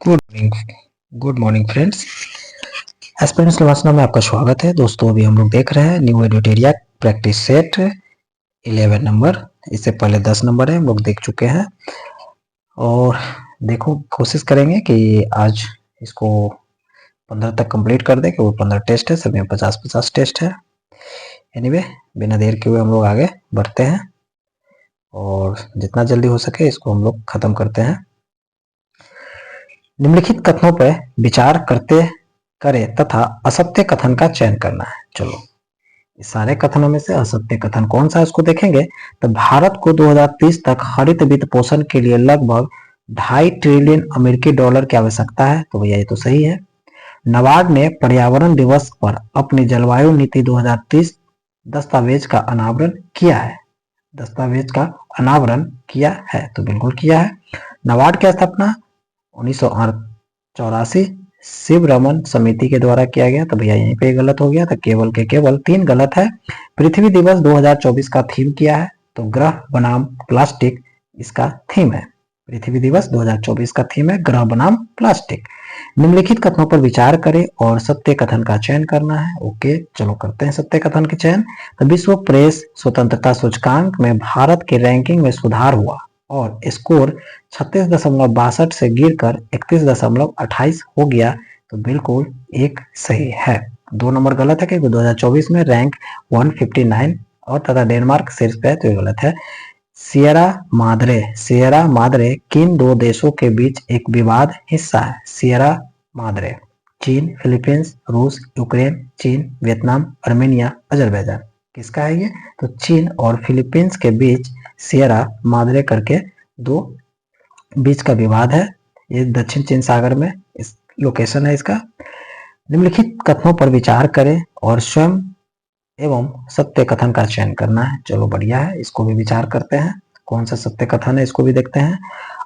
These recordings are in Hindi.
Good morning friends. एस्पिरेंट्स लवासना में आपका स्वागत है। दोस्तों अभी हम लोग देख रहे हैं न्यू एडिटेरिया प्रैक्टिस सेट 11 नंबर। इससे पहले 10 नंबर है, हम लोग देख चुके हैं और देखो कोशिश करेंगे कि आज इसको 15 तक कंप्लीट कर दे, कि वो 15 टेस्ट है, सभी में 50-50 टेस्ट है। एनीवे बिना देर के हुए हम लोग आगे बढ़ते हैं और जितना जल्दी हो सके इसको हम लोग खत्म करते हैं। निम्नलिखित कथनों पर विचार करते करें तथा असत्य कथन का चयन करना है। चलो इस सारे कथनों में से असत्य कथन कौन सा है उसको देखेंगे। तो भारत को 2030 तक हरित वित्त पोषण के लिए लगभग 2.5 ट्रिलियन अमेरिकी डॉलर की आवश्यकता है। तो भैया ये तो सही है। नाबार्ड ने पर्यावरण दिवस पर अपनी जलवायु नीति 2030 दस्तावेज का अनावरण किया है। दस्तावेज का अनावरण किया है, तो बिल्कुल किया है। नाबार्ड की स्थापना 1984 शिव रमन समिति के द्वारा किया गया। तो भैया यहीं पे गलत हो गया, तो केवल के केवल 3 गलत है। पृथ्वी दिवस 2024 का थीम किया है, तो ग्रह बनाम प्लास्टिक इसका थीम है। पृथ्वी दिवस 2024 का थीम है ग्रह बनाम प्लास्टिक। निम्नलिखित कथनों पर विचार करें और सत्य कथन का चयन करना है। ओके चलो करते हैं सत्य कथन के चयन। तो विश्व प्रेस स्वतंत्रता सूचकांक में भारत के रैंकिंग में सुधार हुआ और स्कोर 36.62 से गिरकर 31.28 हो गया। तो बिल्कुल एक सही है। 2 नंबर गलत है क्योंकि 2024 में रैंक 159 और तथा डेनमार्क शीर्ष पे है, तो ये गलत है। सियरा माद्रे किन 2 देशों के बीच एक विवाद हिस्सा है। सियरा माद्रे चीन, फिलीपींस, रूस, यूक्रेन, चीन, वियतनाम, अर्मेनिया, अजरबैजान। किसका है ये? तो चीन और फिलीपींस के बीच सियरा माद्रे करके 2 बीच का विवाद है। ये दक्षिण चीन सागर में इस लोकेशन है इसका। निम्नलिखित कथनों पर विचार करें और स्वयं एवं सत्य कथन का चयन करना है। चलो बढ़िया है, इसको भी विचार करते हैं कौन सा सत्य कथन है, इसको भी देखते हैं।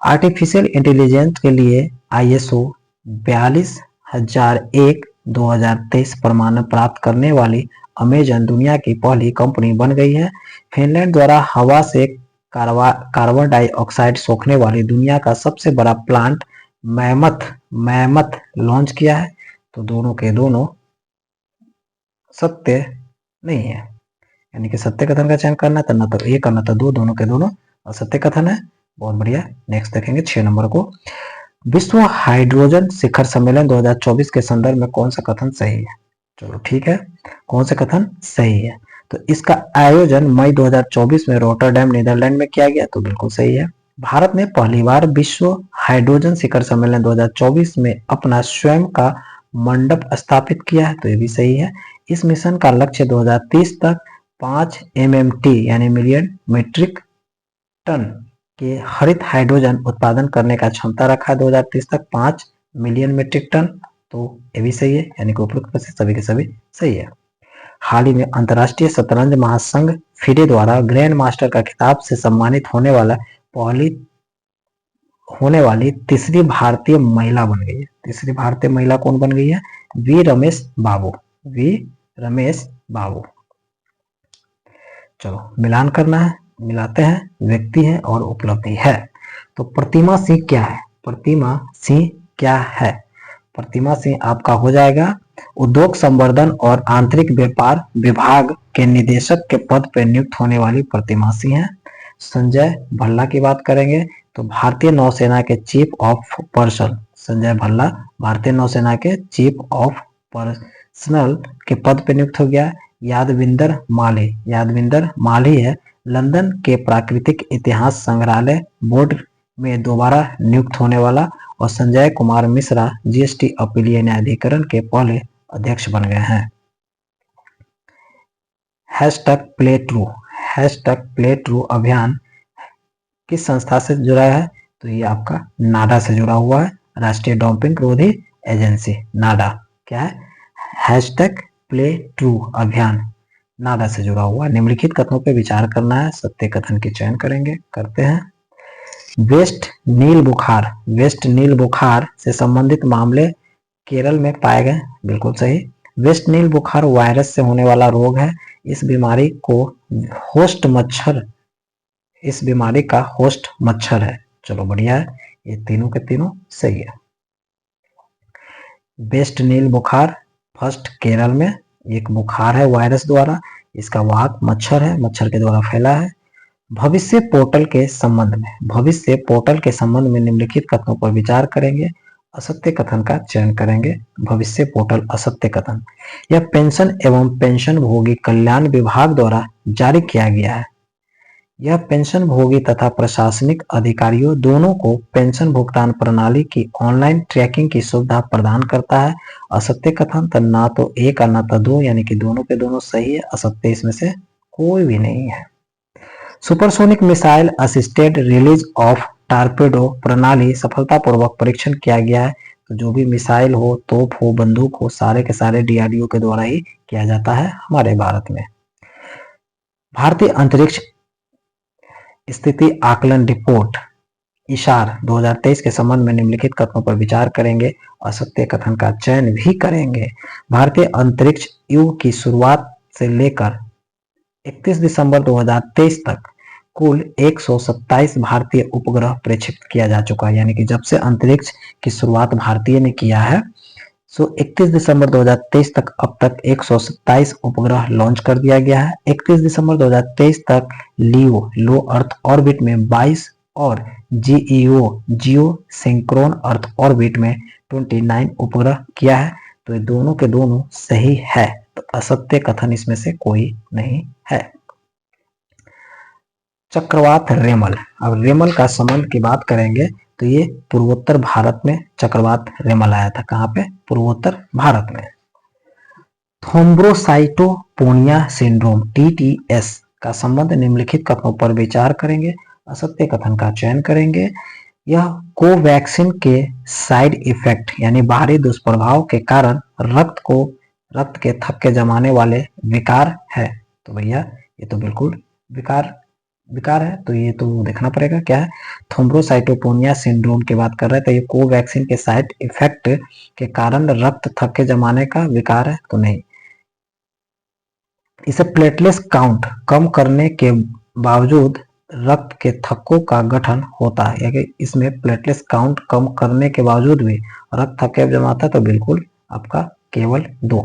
आर्टिफिशियल इंटेलिजेंस के लिए ISO 42001 2023 प्रमाणन प्राप्त करने वाली अमेजन दुनिया की पहली कंपनी बन गई है। फिनलैंड द्वारा हवा से कार्बन डाइऑक्साइड सोखने वाली दुनिया का सबसे बड़ा प्लांट मैमथ लॉन्च किया है। तो दोनों के दोनों सत्य नहीं है, यानी कि सत्य कथन का चयन करना है, ना तो एक और ना तो 2, दोनों के दोनों असत्य कथन है। बहुत बढ़िया। नेक्स्ट देखेंगे 6 नंबर को। विश्व हाइड्रोजन शिखर सम्मेलन 2024 के संदर्भ में कौन सा कथन सही है? चलो ठीक है, कौन सा कथन सही है? तो इसका आयोजन मई 2024 में रोटरडैम नीदरलैंड में किया गया। तो बिल्कुल सही है। भारत ने पहली बार विश्व हाइड्रोजन शिखर सम्मेलन 2024 में अपना स्वयं का मंडप स्थापित किया है। तो ये भी सही है। इस मिशन का लक्ष्य 2030 तक 5 MMT यानी मिलियन मीट्रिक टन के हरित हाइड्रोजन उत्पादन करने का क्षमता रखा है। 2030 तक 5 मिलियन मीट्रिक टन। तो ये भी सही है, यानी कि उपरोक्त से सभी के सभी सही है। हाल ही में अंतर्राष्ट्रीय शतरंज महासंघ FIDE द्वारा ग्रैंड मास्टर का खिताब से सम्मानित होने वाली तीसरी भारतीय महिला बन गई है। तीसरी भारतीय महिला कौन बन गई है? वी रमेश बाबू। चलो मिलान करना है, मिलाते हैं। व्यक्ति है और उपलब्धि है। तो प्रतिमा सिंह क्या है? प्रतिमा सिंह क्या है? प्रतिमा सिंह आपका हो जाएगा उद्योग संवर्धन और आंतरिक व्यापार विभाग के निदेशक के पद पर नियुक्त होने वाली प्रतिमा सिंह है। संजय भल्ला की बात करेंगे तो भारतीय नौसेना के chief of person, Sanjay Bhalla भारतीय नौसेना के चीफ ऑफ पर्सनल के पद पर नियुक्त हो गया। यादविंदर माली है लंदन के प्राकृतिक इतिहास संग्रहालय बोर्ड में दोबारा नियुक्त होने वाला। और संजय कुमार मिश्रा GST अपीलीय न्यायाधिकरण के पहले अध्यक्ष बन गए हैं। प्ले ट्रू अभियान किस संस्था से जुड़ा है? तो ये आपका नाडा से जुड़ा हुआ है, राष्ट्रीय डोपिंग विरोधी एजेंसी नाडा। क्या है? प्ले ट्रू अभियान नाडा से जुड़ा हुआ। निम्नलिखित कथनों पर विचार करना है, सत्य कथन के चयन करेंगे, करते हैं। वेस्ट नील बुखार से संबंधित मामले केरल में पाए गए। बिल्कुल सही। वेस्ट नील बुखार वायरस से होने वाला रोग है। इस बीमारी का होस्ट मच्छर है। चलो बढ़िया है, ये तीनों के तीनों सही है। वेस्ट नील बुखार फर्स्ट केरल में, एक बुखार है वायरस द्वारा, इसका वाहक मच्छर है, मच्छर के द्वारा फैला है। भविष्य पोर्टल के संबंध में, भविष्य पोर्टल के संबंध में निम्नलिखित कथनों पर विचार करेंगे, असत्य कथन का चयन करेंगे। भविष्य पोर्टल असत्य कथन, यह पेंशन एवं पेंशन भोगी कल्याण विभाग द्वारा जारी किया गया है। यह पेंशन भोगी तथा प्रशासनिक अधिकारियों दोनों को पेंशन भुगतान प्रणाली की ऑनलाइन ट्रैकिंग की सुविधा प्रदान करता है। असत्य कथन, तो ना तो एक और ना तो दो, यानी कि दोनों के दोनों सही है, असत्य इसमें से कोई भी नहीं है। Supersonic missile assisted release of torpedo प्रणाली सफलतापूर्वक परीक्षण किया गया है। तो जो भी मिसाइल हो, तोप हो, बंदूक हो, सारे के सारे डीआरडीओ के द्वारा ही किया जाता है हमारे भारत में। भारतीय अंतरिक्ष स्थिति आकलन रिपोर्ट इशार 2023 के संबंध में निम्नलिखित कथनों पर विचार करेंगे, असत्य कथन का चयन भी करेंगे। भारतीय अंतरिक्ष युग की शुरुआत से लेकर 31 दिसंबर 2023 तक कुल 127 भारतीय उपग्रह प्रेक्षित किया जा चुका है। यानी कि जब से अंतरिक्ष की शुरुआत भारतीय ने किया है, सो 31 दिसंबर 2023 तक अब तक 127 उपग्रह लॉन्च कर दिया गया है। 31 दिसंबर 2023 तक लियो लो अर्थ ऑर्बिट में 22 और जीईओ जियो सिंक्रोन अर्थ ऑर्बिट में 29 उपग्रह किया है। तो ये दोनों के दोनों सही है, तो असत्य कथन इसमें से कोई नहीं है। चक्रवात रेमल, अब रेमल का संबंध की बात करेंगे तो ये पूर्वोत्तर भारत में चक्रवात रेमल आया था। कहाँ पे? पूर्वोत्तर भारत में। थ्रोम्बोसाइटोपेनिया सिंड्रोम TTS का संबंध निम्नलिखित कथनों पर विचार करेंगे, असत्य कथन का चयन करेंगे। यह कोवैक्सीन के साइड इफेक्ट यानी बाहरी दुष्प्रभाव के कारण रक्त के थक्के जमाने वाले विकार है। तो भैया ये तो बिल्कुल विकार है, तो ये तो देखना पड़ेगा क्या है। थ्रोम्बोसाइटोपेनिया सिंड्रोम की बात कर रहे हैं, तो ये कोवैक्सीन के साइड इफेक्ट के कारण रक्त थक्के जमाने का विकार है, तो नहीं। इसे प्लेटलेट्स काउंट कम करने के बावजूद रक्त के थक्कों का गठन होता है, यानी इसमें प्लेटलेट्स काउंट कम करने के बावजूद भी रक्त थक्के जमाता है, तो बिल्कुल आपका केवल 2।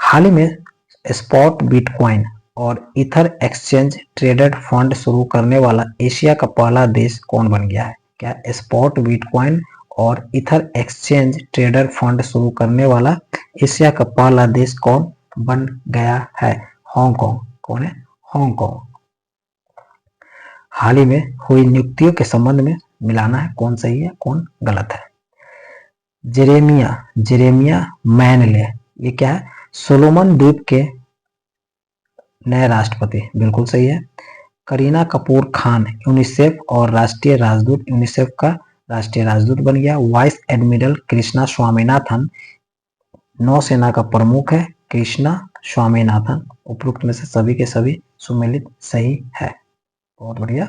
हाल ही में स्पॉट बिटकॉइन और इथर एक्सचेंज ट्रेडेड फंड शुरू करने वाला एशिया का पहला देश कौन बन गया है? क्या स्पॉट बिटकॉइन और इथर एक्सचेंज ट्रेडर फंड शुरू करने वाला एशिया का पहला देश कौन बन गया है? हांगकांग। कौन है? हांगकांग। हाल ही में हुई नियुक्तियों के संबंध में मिलाना है, कौन सही है कौन गलत है। जेरेमिया मैनले, ये क्या है? सोलोमन द्वीप के नए राष्ट्रपति, बिल्कुल सही है। करीना कपूर खान यूनिसेफ और राष्ट्रीय राजदूत, यूनिसेफ का राष्ट्रीय राजदूत बन गया। वाइस एडमिरल कृष्णा स्वामीनाथन नौसेना का प्रमुख है। कृष्णा स्वामीनाथन, उपरोक्त में से सभी के सभी सुमेलित सही है, बहुत बढ़िया।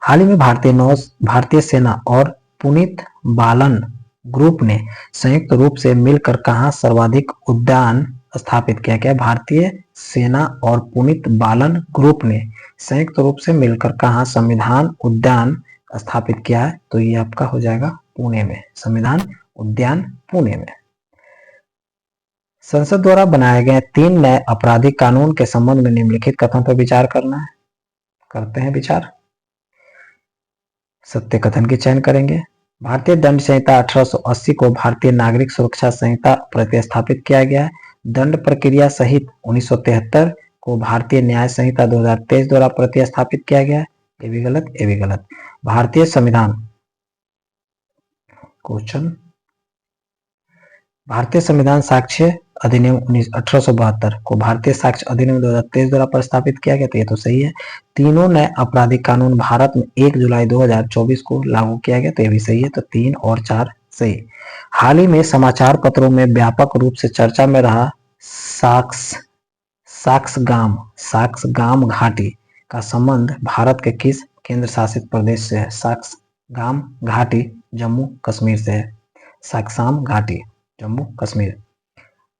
हाल ही में भारतीय सेना और पुनीत बालन ग्रुप ने संयुक्त रूप से मिलकर कहां सर्वाधिक उद्यान स्थापित किया गया? भारतीय सेना और पुनीत बालन ग्रुप ने संयुक्त रूप से मिलकर कहां संविधान उद्यान स्थापित किया है? तो ये आपका हो जाएगा पुणे में, संविधान उद्यान पुणे में। संसद द्वारा बनाए गए 3 नए आपराधिक कानून के संबंध में निम्नलिखित कथन पर विचार करना है, करते हैं विचार। सत्य कथन की चयन करेंगे। भारतीय दंड संहिता 1880 को भारतीय नागरिक सुरक्षा संहिता प्रतिस्थापित किया गया है। दंड प्रक्रिया सहित 1973 को भारतीय न्याय संहिता 2023 द्वारा प्रतिस्थापित किया गया है। ये भी गलत, ये भी गलत। भारतीय संविधान क्वेश्चन, भारतीय संविधान साक्ष्य अधिनियम 1872 को भारतीय साक्ष्य अधिनियम 2023 द्वारा प्रस्तावित किया गया, तो ये तो सही है। तीनों नए आपराधिक कानून भारत में 1 जुलाई 2024 को लागू किया गया, तो ये भी सही है। तो 3 और 4 सही। हाल ही में समाचार पत्रों में व्यापक रूप से चर्चा में रहा साक्सगाम घाटी का संबंध भारत के किस केंद्र शासित प्रदेश से है? साक्सगाम घाटी जम्मू कश्मीर से है। साक्साम घाटी जम्मू कश्मीर।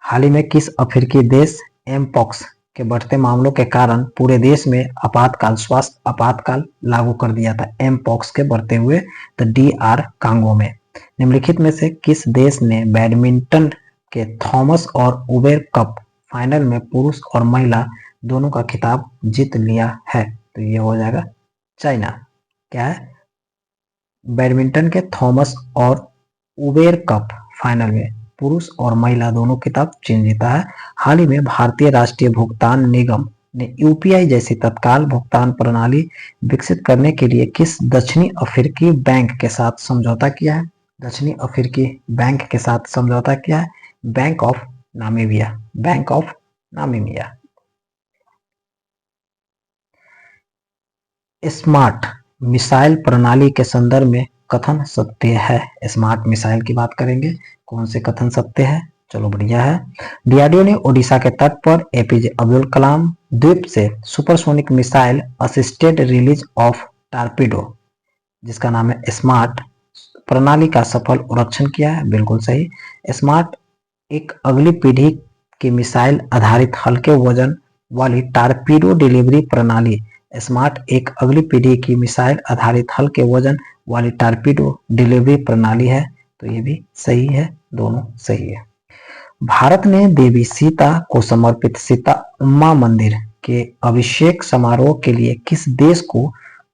हाल ही में किस अफ्रीकी देश एमपॉक्स के बढ़ते मामलों के कारण पूरे देश में स्वास्थ्य आपातकाल लागू कर दिया था? एमपॉक्स के बढ़ते हुए तो DR कांगो में, निम्नलिखित में से किस देश ने बैडमिंटन के थॉमस और उबेर कप फाइनल में पुरुष और महिला दोनों का खिताब जीत लिया है? तो ये हो जाएगा चाइना। क्या है? बैडमिंटन के थॉमस और उबेर कप फाइनल में पुरुष और महिला दोनों खिताब चीन जीता है। हाल ही में भारतीय राष्ट्रीय भुगतान निगम ने यूपीआई जैसी तत्काल भुगतान प्रणाली विकसित करने के लिए किस दक्षिणी अफ्रीकी बैंक के साथ समझौता किया है? दक्षिणी अफ्रीकी बैंक के साथ समझौता किया है bank of Namibia. Bank of Namibia. Smart missile प्रणाली के संदर्भ में कथन सत्य है। स्मार्ट मिसाइल की बात करेंगे, कौन से कथन सत्य है? चलो बढ़िया है। डीआरडीओ ने ओडिशा के तट पर एपीजे अब्दुल कलाम द्वीप से supersonic missile assisted release of torpedo, जिसका नाम है स्मार्ट प्रणाली का सफल उड़ान किया है। बिल्कुल सही। स्मार्ट एक अगली पीढ़ी की मिसाइल आधारित हल्के वजन वाली टारपीडो डिलीवरी प्रणाली। स्मार्ट एक अगली पीढ़ी की मिसाइल आधारित हल्के वजन वाली टारपीडो डिलीवरी प्रणाली है। तो ये भी सही है, दोनों सही है। भारत ने देवी सीता को समर्पित सीता उम्मा मंदिर के अभिषेक समारोह के लिए किस देश को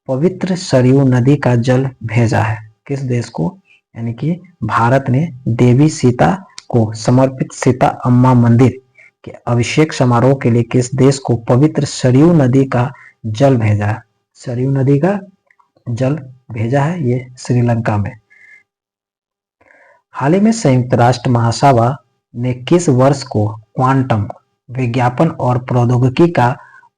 पवित्र सरयू नदी का जल भेजा है? किस देश को? यानी कि भारत ने देवी सीता को समर्पित सीता अम्मा मंदिर के अभिषेक समारोह के लिए किस देश को पवित्र सरयू नदी का जल भेजा है? सरयू नदी का जल भेजा है ये श्रीलंका में। हाल ही में संयुक्त राष्ट्र महासभा ने किस वर्ष को क्वांटम विज्ञापन और प्रौद्योगिकी का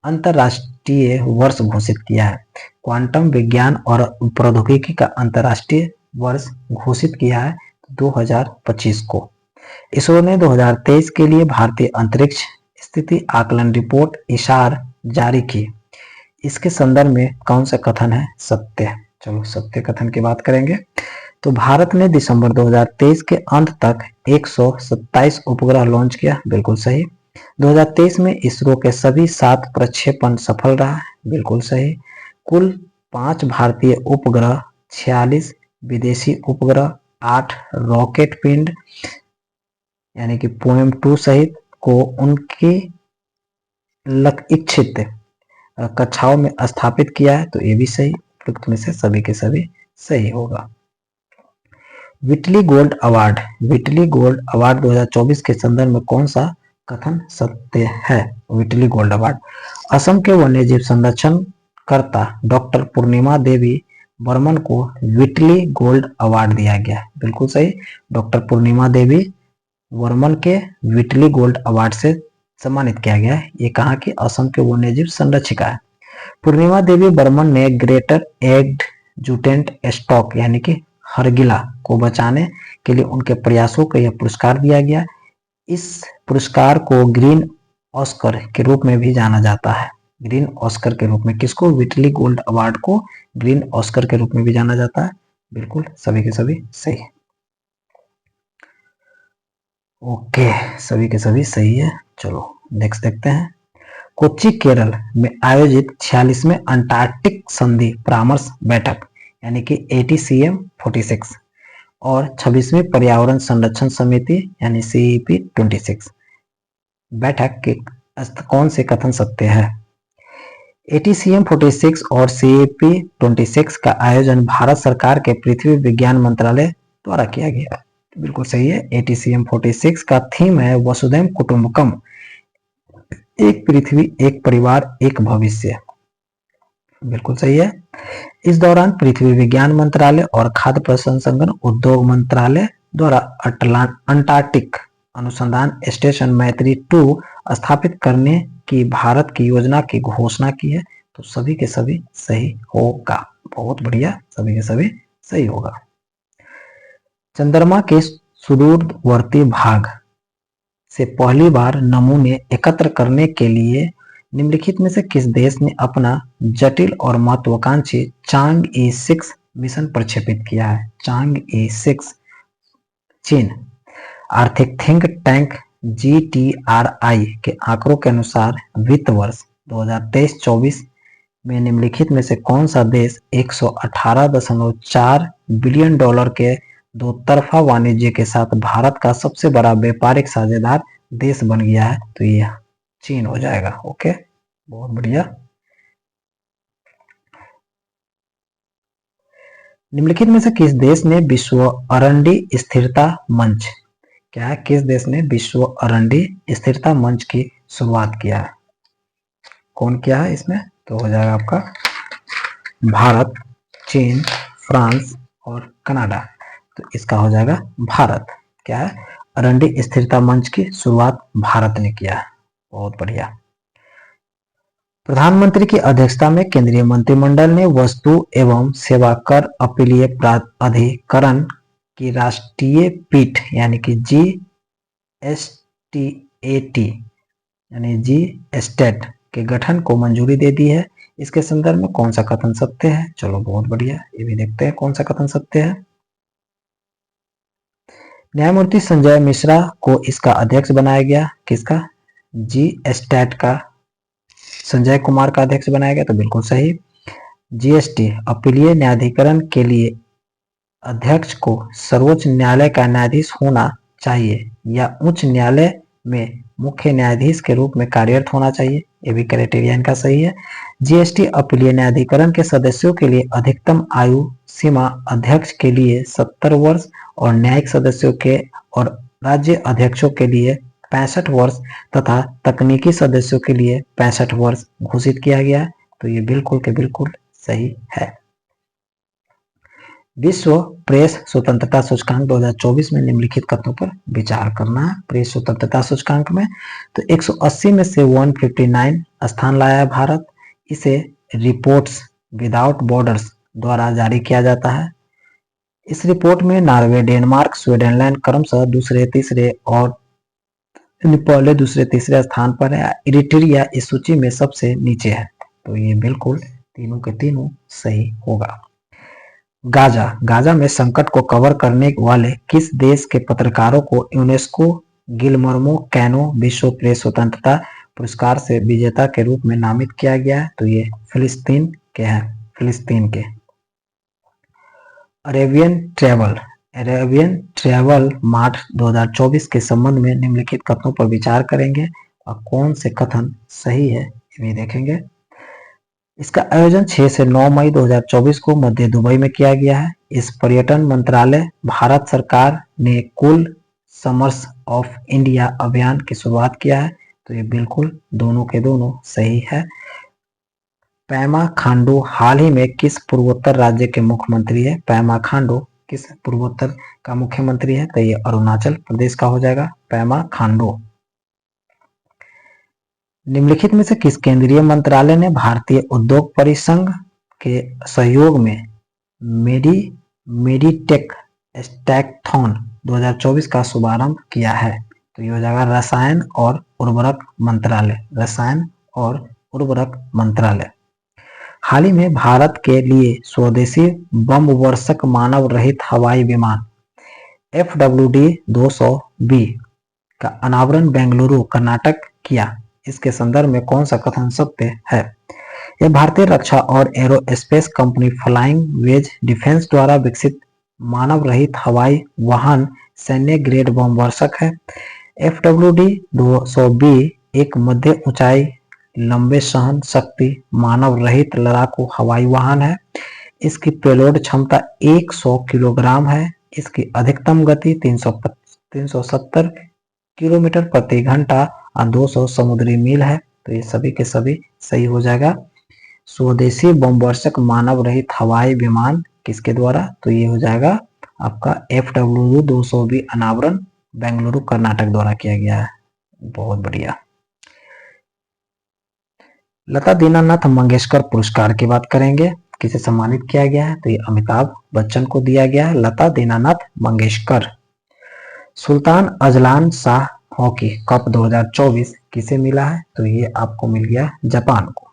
अंतरराष्ट्रीय वर्ष घोषित किया है? क्वांटम विज्ञान और प्रौद्योगिकी का अंतरराष्ट्रीय वर्ष घोषित किया है 2025 को। इसरो ने 2023 के लिए भारतीय अंतरिक्ष स्थिति आकलन रिपोर्ट इशार जारी की। इसके संदर्भ में कौन सा कथन है सत्य? चलो सत्य कथन की बात करेंगे। तो भारत ने दिसंबर 2023 के अंत तक 127 उपग्रह लॉन्च किया। बिल्कुल सही। 2023 में इसरो के सभी 7 प्रक्षेपण सफल रहा। बिल्कुल सही। कुल 5 भारतीय उपग्रह, 46 विदेशी उपग्रह, 8 रॉकेट पिंड यानी कि पोएम 2 सहित को उनकी इच्छित कक्षाओं में स्थापित किया है। तो ये भी सही। उपयुक्त में से सभी के सभी सही होगा। विटली गोल्ड अवार्ड 2024 के संदर्भ में कौन सा कथन सत्य है? विटली गोल्ड अवार्ड असम के वन्यजीव संरक्षण कर्ता डॉक्टर पूर्णिमा देवी बर्मन को विटली गोल्ड अवार्ड दिया गया। बिल्कुल सही। डॉक्टर पूर्णिमा देवी वर्मन के विटली गोल्ड अवार्ड से सम्मानित किया गया है। ये कहाँ की? असम के वन्यजीव संरक्षिका है। पूर्णिमा देवी बर्मन ने ग्रेटर एडजुटेंट स्टॉक यानी कि हरगिला को बचाने के लिए उनके प्रयासों को यह पुरस्कार दिया गया। इस पुरस्कार को ग्रीन ऑस्कर के रूप में भी जाना जाता है। ग्रीन ऑस्कर के रूप में किसको? विटली गोल्ड अवार्ड को ग्रीन ऑस्कर के रूप में भी जाना जाता है। बिल्कुल सभी के सभी सही। ओके, सभी के सभी सही है। चलो नेक्स्ट देखते हैं। कोच्चि केरल में आयोजित 46वें अंटार्कटिक संधि परामर्श बैठक यानी कि ATCM 46 और 26वीं पर्यावरण संरक्षण समिति यानी CEP 26 बैठक के कौन से कथन सत्य है? ATCM 46 और CEP 26 का आयोजन भारत सरकार के पृथ्वी विज्ञान मंत्रालय द्वारा किया गया। बिल्कुल सही है। ATCM 46 का थीम है वसुधैव कुटुंबकम, एक पृथ्वी एक परिवार एक भविष्य। बिल्कुल सही है। इस दौरान पृथ्वी विज्ञान मंत्रालय और खाद्य प्रसंस्करण उद्योग मंत्रालय द्वारा अंटार्कटिक अनुसंधान स्टेशन मैत्री 2 स्थापित करने की भारत की योजना की घोषणा की है। तो सभी के सभी सही होगा। बहुत बढ़िया, सभी के सभी सही होगा। चंद्रमा के सुदूरवर्ती भाग से पहली बार नमूने एकत्र करने के लिए निम्नलिखित में से किस देश ने अपना जटिल और महत्वाकांक्षी चांग-ई 6 मिशन प्रक्षेपित किया है? चांग-ई 6 चीन। आर्थिक थिंक टैंक GTRI के आंकड़ों के अनुसार वित्त वर्ष 2023-24 में निम्नलिखित में से कौन सा देश $118.4 बिलियन के दो तरफा वाणिज्य के साथ भारत का सबसे बड़ा व्यापारिक साझेदार देश बन गया है, तो ये चीन हो जाएगा। ओके, बहुत बढ़िया। निम्नलिखित में से किस देश ने विश्व अरंडी स्थिरता मंच, क्या है, किस देश ने विश्व अरंडी स्थिरता मंच की शुरुआत किया है? कौन किया है इसमें? तो हो जाएगा आपका भारत, चीन, फ्रांस और कनाडा। तो इसका हो जाएगा भारत। क्या है? अरंडी स्थिरता मंच की शुरुआत भारत ने किया है। बहुत बढ़िया। प्रधानमंत्री की अध्यक्षता में केंद्रीय मंत्रिमंडल ने वस्तु एवं सेवा कर अपीलीय प्राधिकरण की राष्ट्रीय पीठ यानी कि GSTAT यानी GSTAT के गठन को मंजूरी दे दी है। इसके संदर्भ में कौन सा कथन सत्य है? चलो बहुत बढ़िया, ये भी देखते हैं कौन सा कथन सत्य है। न्यायमूर्ति संजय मिश्रा को इसका अध्यक्ष बनाया गया। किसका? GSTAT का संजय कुमार का अध्यक्ष बनाया गया, तो बिल्कुल सही। GST अपीलीय न्यायाधिकरण के लिए अध्यक्ष को सर्वोच्च न्यायालय का न्यायाधीश होना चाहिए या उच्च न्यायालय में मुख्य न्यायाधीश के रूप में कार्यरत होना चाहिए, ये भी क्राइटेरिया इनका सही है। GST अपीलीय न्यायाधिकरण के सदस्यों के लिए अधिकतम आयु सीमा अध्यक्ष के लिए 70 वर्ष और न्यायिक सदस्यों के और राज्य अध्यक्षों के लिए 65 वर्ष तथा तकनीकी सदस्यों के लिए 65 वर्ष घोषित किया गया है, तो ये बिल्कुल के बिल्कुल सही है। विश्व प्रेस स्वतंत्रता सूचकांक 2024 में निम्नलिखित कथनों पर विचार करना है। प्रेस स्वतंत्रता सूचकांक में तो 180 में से 159 स्थान लाया है भारत। इसे रिपोर्ट्स विदाउट बॉर्डर्स द्वारा जारी किया जाता है। इस रिपोर्ट में नॉर्वे, डेनमार्क, स्विट्जरलैंड क्रमशः दूसरे, तीसरे और पहले, दूसरे, तीसरे स्थान पर है। इरिट्रिया इस सूची में सबसे नीचे है, तो ये बिल्कुल तीनों के तीनों सही होगा। गाजा में संकट को कवर करने वाले किस देश के पत्रकारों को यूनेस्को गिलमर्मो कैनो विश्व प्रेस स्वतंत्रता पुरस्कार से विजेता के रूप में नामित किया गया है? तो ये फिलिस्तीन के हैं, फिलिस्तीन के। अरेबियन ट्रैवल मार्ट 2024 के संबंध में निम्नलिखित कथनों पर विचार करेंगे और कौन से कथन सही है ये भी देखेंगे। इसका आयोजन 6 से 9 मई 2024 को मध्य दुबई में किया गया है। इस पर्यटन मंत्रालय भारत सरकार ने कुल समर्स ऑफ इंडिया अभियान की शुरुआत किया है, तो ये बिल्कुल दोनों के दोनों सही है। पेमा खांडू हाल ही में किस पूर्वोत्तर राज्य के मुख्यमंत्री है? पेमा खांडू किस पूर्वोत्तर का मुख्यमंत्री है? तो ये अरुणाचल प्रदेश का हो जाएगा पेमा खांडू। निम्नलिखित में से किस केंद्रीय मंत्रालय ने भारतीय उद्योग परिसंघ के सहयोग में मेडिटेक स्टैकथॉन 2024 का शुभारंभ किया है? तो ये हो जाएगा रसायन और उर्वरक मंत्रालय, रसायन और उर्वरक मंत्रालय। हाल ही में भारत के लिए स्वदेशी बम वर्षक मानव रहित हवाई विमान FWD-200B का अनावरण बेंगलुरु कर्नाटक किया। इसके संदर्भ में कौन सा कथन सत्य है? यह भारतीय रक्षा और aerospace company Flying Wedge Defence द्वारा विकसित मानव रहित हवाई वाहन सैन्य ग्रेड बम वर्षक है। FWD-200B एक मध्य ऊंचाई, लंबे सहन शक्ति मानव रहित लड़ाकू हवाई वाहन है। इसकी पेलोड क्षमता 100 किलोग्राम है। इसकी अधिकतम गति 370 किलोमीटर प्रति घंटा और 200 समुद्री मील है, तो ये सभी के सभी सही हो जाएगा। स्वदेशी बम वर्षक मानव रहित हवाई विमान किसके द्वारा? तो ये हो जाएगा आपका FWD-200B अनावरण बेंगलुरु कर्नाटक द्वारा किया गया है। बहुत बढ़िया। लता दीनानाथ मंगेशकर पुरस्कार की बात करेंगे, किसे सम्मानित किया गया है? तो ये अमिताभ बच्चन को दिया गया है Lata Dinanath Mangeshkar. Sultan Azlan Shah hockey cup 2024 किसे मिला है? तो ये आपको मिल गया जापान को।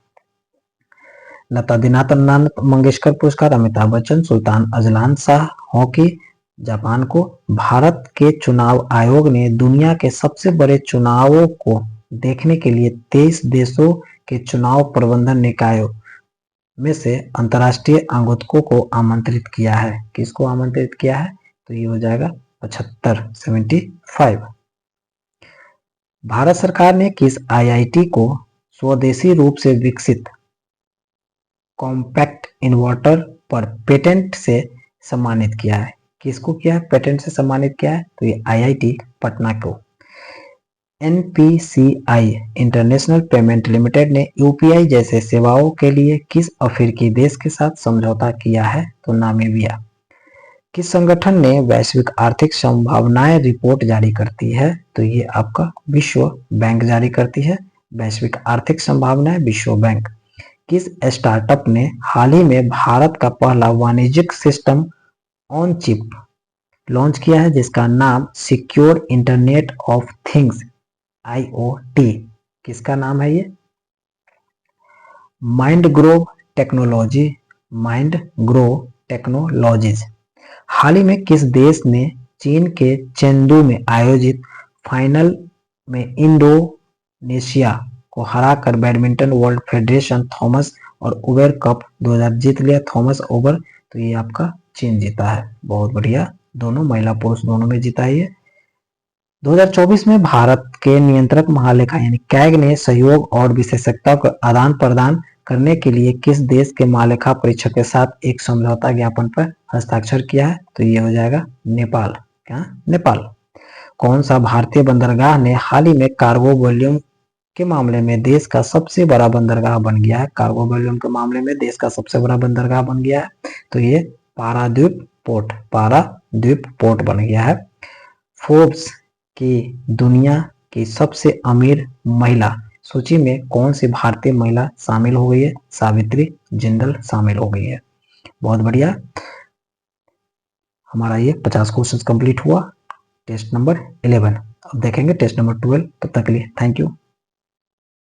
लता दीनानाथ मंगेशकर पुरस्कार अमिताभ बच्चन, सुल्तान अजलान शाह हॉकी जापान को। भारत के चुनाव आयोग ने दुनिया के सबसे बड़े चुनावों को देखने के लिए 23 देशों के चुनाव प्रबंधन निकायों में से अंतर्राष्ट्रीय आगंतुकों को आमंत्रित किया है। किसको आमंत्रित किया है? तो ये हो जाएगा 75। भारत सरकार ने किस आईआईटी को स्वदेशी रूप से विकसित कॉम्पैक्ट इन्वर्टर पर पेटेंट से सम्मानित किया है? किसको किया है पेटेंट से सम्मानित किया है? तो ये आईआईटी पटना को। एनपीसीआई इंटरनेशनल पेमेंट लिमिटेड ने यूपीआई जैसे सेवाओं के लिए किस अफ्रीकी देश के साथ समझौता किया है? तो नामीबिया। किस संगठन ने वैश्विक आर्थिक संभावनाएं रिपोर्ट जारी करती है? तो ये आपका विश्व बैंक जारी करती है वैश्विक आर्थिक संभावनाएं, विश्व बैंक। किस स्टार्टअप ने हाल ही में भारत का पहला वाणिज्यिक सिस्टम ऑन चिप लॉन्च किया है जिसका नाम secure internet of things IoT? किसका नाम है ये? Mindgrove technologies. हाल ही में किस देश ने चीन के चेंदू में आयोजित फाइनल में इंडोनेशिया को हराकर बैडमिंटन वर्ल्ड फेडरेशन थॉमस और उबेर कप 2000 जीत लिया? थॉमस ओवर, तो ये आपका चीन जीता है। बहुत बढ़िया, दोनों महिला पुरुष दोनों में जीता है। 2024 में भारत के नियंत्रक महालेखा यानी कैग ने सहयोग और विशेषज्ञता का आदान प्रदान करने के लिए किस देश के महालेखा परीक्षक के साथ एक समझौता ज्ञापन पर हस्ताक्षर किया है? तो ये हो जाएगा नेपाल। क्या? नेपाल। कौन सा भारतीय बंदरगाह ने हाल ही में कार्गो वॉल्यूम के मामले में देश का सबसे बड़ा बंदरगाह बन गया है? कार्गो वॉल्यूम के मामले में देश का सबसे बड़ा बंदरगाह बन गया है, तो ये पारादीप पोर्ट बन गया है। फोर्ब्स की दुनिया की सबसे अमीर महिला सूची में कौन सी भारतीय महिला शामिल हो गई है? सावित्री जिंदल शामिल हो गई है। बहुत बढ़िया, हमारा ये 50 क्वेश्चन कंप्लीट हुआ टेस्ट नंबर 11। अब देखेंगे टेस्ट नंबर 12। तब तक के लिए थैंक यू।